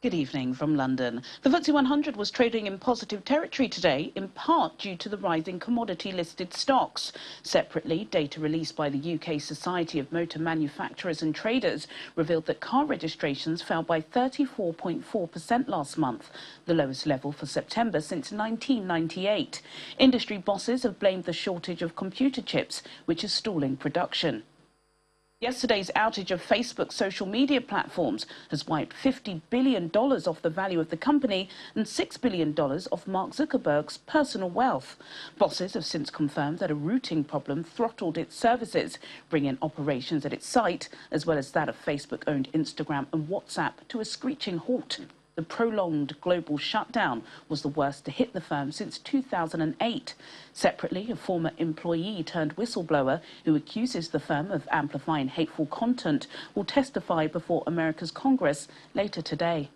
Good evening from London. The FTSE 100 was trading in positive territory today, in part due to the rising commodity-listed stocks. Separately, data released by the UK Society of Motor Manufacturers and Traders revealed that car registrations fell by 34.4% last month, the lowest level for September since 1998. Industry bosses have blamed the shortage of computer chips, which is stalling production. Yesterday's outage of Facebook's social media platforms has wiped $50 billion off the value of the company and $6 billion off Mark Zuckerberg's personal wealth. Bosses have since confirmed that a routing problem throttled its services, bringing operations at its site, as well as that of Facebook-owned Instagram and WhatsApp, to a screeching halt. The prolonged global shutdown was the worst to hit the firm since 2008. Separately, a former employee turned whistleblower who accuses the firm of amplifying hateful content will testify before America's Congress later today.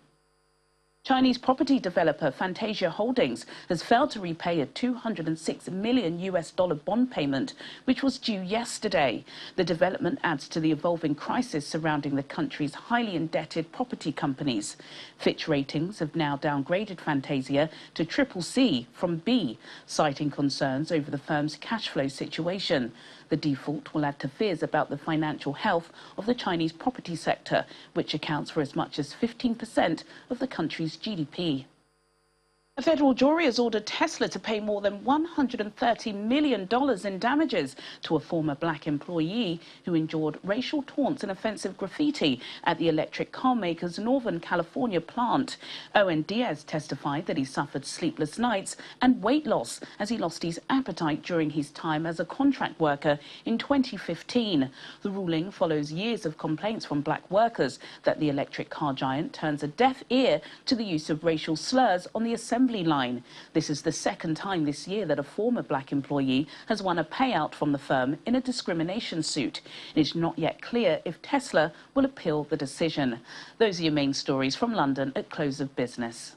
Chinese property developer Fantasia Holdings has failed to repay a $206 million bond payment, which was due yesterday. The development adds to the evolving crisis surrounding the country's highly indebted property companies. Fitch Ratings have now downgraded Fantasia to CCC from B, citing concerns over the firm's cash flow situation. The default will add to fears about the financial health of the Chinese property sector, which accounts for as much as 15% of the country's GDP. A federal jury has ordered Tesla to pay more than $130 million in damages to a former black employee who endured racial taunts and offensive graffiti at the electric car maker's Northern California plant. Owen Diaz testified that he suffered sleepless nights and weight loss as he lost his appetite during his time as a contract worker in 2015. The ruling follows years of complaints from black workers that the electric car giant turns a deaf ear to the use of racial slurs on the assembly line. This is the second time this year that a former black employee has won a payout from the firm in a discrimination suit. It is not yet clear if Tesla will appeal the decision. Those are your main stories from London at close of business.